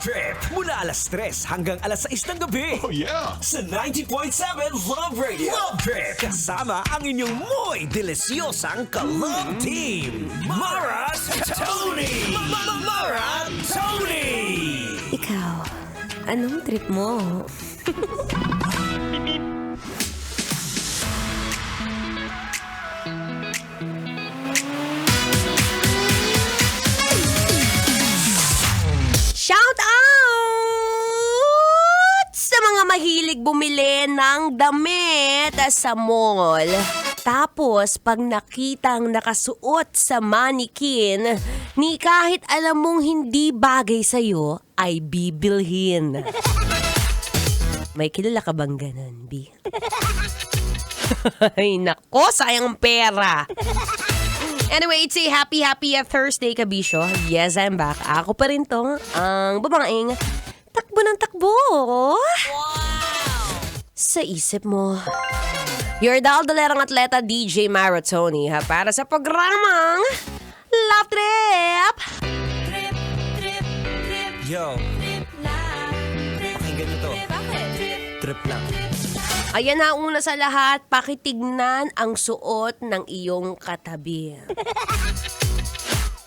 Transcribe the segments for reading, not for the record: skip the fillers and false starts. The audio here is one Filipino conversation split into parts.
Trip mula alas 3 hanggang alas 6 ng gabi. Oh yeah! Sa 90.7 Love Radio. Love Trip. Kasama ang inyong muy delisyosang ka-love team. Mara Tony! Mara Tony! Ikaw, anong trip mo? Shout out sa mga mahilig bumili ng damit sa mall. Tapos, pag nakitang nakasuot sa mannequin, ni kahit alam mong hindi bagay sa'yo, ay bibilhin. May kilala ka bang ganun, B? Ay, nako, sayang pera. Anyway, it's a happy Thursday, kabisyo. Yes, I'm back. Ako pa rin to, ang babaeng takbo ng takbo. Wow! Sa isip mo. Your daldalerang atleta, DJ Mara Tony, ha, para sa programang Love Trip! Trip, trip, trip, Yo, trip lang. Trip, pakinggan nyo to. bakit? Trip lang. Ayan na, una sa lahat, pakitignan ang suot ng iyong katabi.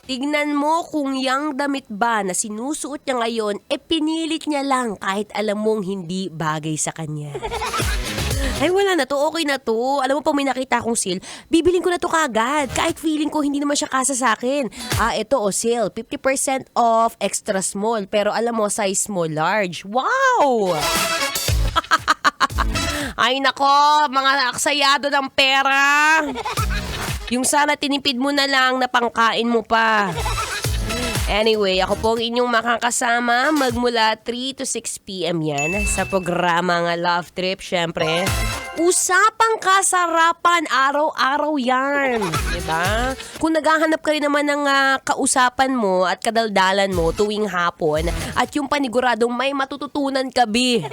Tignan mo kung yang damit ba na sinusuot niya ngayon, pinilit niya lang kahit alam mong hindi bagay sa kanya. Ay, wala na to. Okay na to. Alam mo, pag may nakita akong sale, bibiling ko na to kagad. Kahit feeling ko hindi naman siya kasa sa akin. Ito sale. 50% off, extra small. Pero alam mo, size small, large. Wow! Ay, nako, mga aksayado ng pera. Yung sana tinipid mo na lang na pangkain mo pa. Anyway, ako po ang inyong makakasama magmula 3 to 6 p.m. yan sa programa nga Love Trip. Siyempre, usapang kasarapan, araw-araw yan. Diba? Kung naghahanap ka rin naman ng kausapan mo at kadaldalan mo tuwing hapon at yung paniguradong may matututunan ka, B.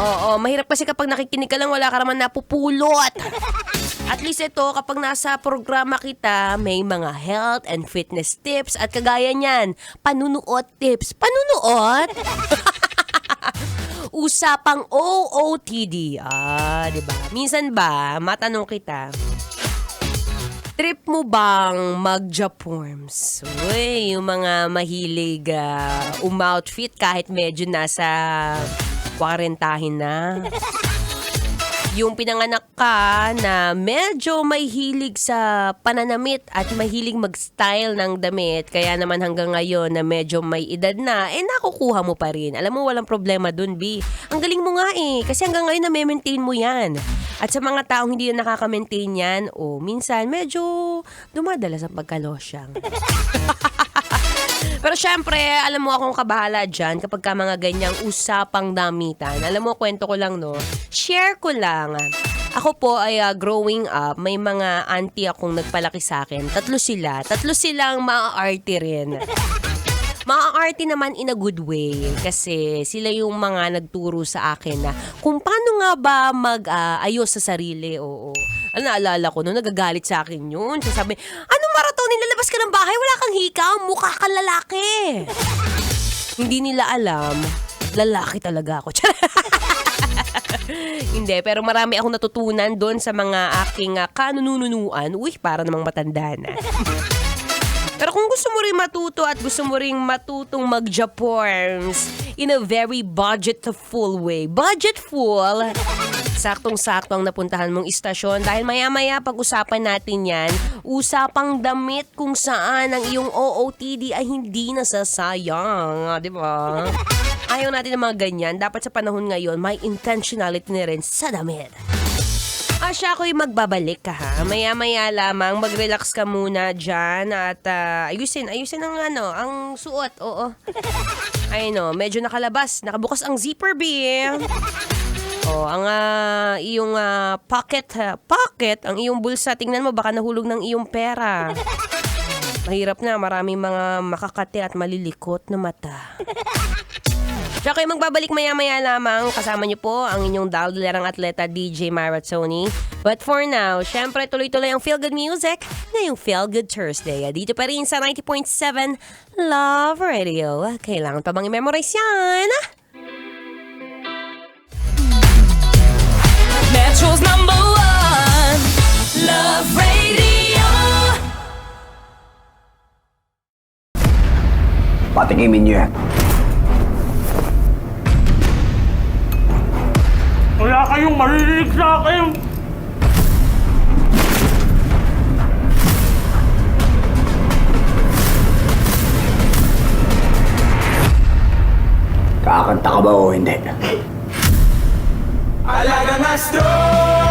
Oo, mahirap kasi kapag nakikinig ka lang, wala ka naman napupulot. At least ito, kapag nasa programa kita, may mga health and fitness tips at kagaya niyan, panunuot tips. Panunuot? Usapang OOTD. Diba? Minsan ba, matanong kita, trip mo bang mag-Japorms? Uy, yung mga mahilig umoutfit kahit medyo nasa 40 na. Yung pinanganak ka na medyo may hilig sa pananamit at mahilig mag-style ng damit, kaya naman hanggang ngayon na medyo may edad na, nakukuha mo pa rin. Alam mo, walang problema dun, B. Ang galing mo nga kasi hanggang ngayon na-maintain mo yan. At sa mga taong hindi na nakaka-maintain yan, minsan medyo dumadala sa pagkalosyang. Pero syempre, alam mo akong kabahala dyan kapag ka mga ganyang usapang damitan. Alam mo, kwento ko lang, no? Share ko lang. Ako po ay growing up, may mga auntie akong nagpalaki sa akin. Tatlo silang maaarte rin. Maaarte naman in a good way kasi sila yung mga nagturo sa akin na kung paano nga ba mag-ayos sa sarili, oo. Naalala ko, nagagalit sa akin yun. Sabi, anong marathon? Nilalabas ka ng bahay? Wala kang hikaw? Mukha kang lalaki. Hindi nila alam, lalaki talaga ako. Hindi, pero marami akong natutunan doon sa mga aking kanununuan. Uy, para namang matanda na. Pero kung gusto mo rin matuto at gusto mo rin matutong mag-Japorms in a very budget-full way. Budget-full, saktong-sakto ang napuntahan mong istasyon dahil maya-maya pag-usapan natin yan, usapang damit kung saan ang iyong OOTD ay hindi nasasayang. Di ba? Ayaw natin ng mga ganyan. Dapat sa panahon ngayon, may intentionality na rin sa damit. Siya ako'y magbabalik ka ha. Maya-maya lamang, mag-relax ka muna dyan at ayusin ang suot, oo. Ay no, medyo nakalabas, nakabukas ang zipper, B. Ang iyong pocket, ang iyong bulsa, tingnan mo, baka nahulog ng iyong pera. Mahirap na, maraming mga makakate at malilikot na mata. Siya kayo magbabalik maya-maya lamang. Kasama niyo po ang inyong dal-dalarang atleta DJ Mara Tony. But for now, syempre tuloy-tuloy ang Feel Good Music ngayong Feel Good Thursday. Dito pa rin sa 90.7 Love Radio. Kailangan pa bang i-memorize yan? Metro's number one, Love Radio. Patikimin niyo yan. Wala kayong maririnig sa akin. Kakanta ka ba o hindi? Alagang astro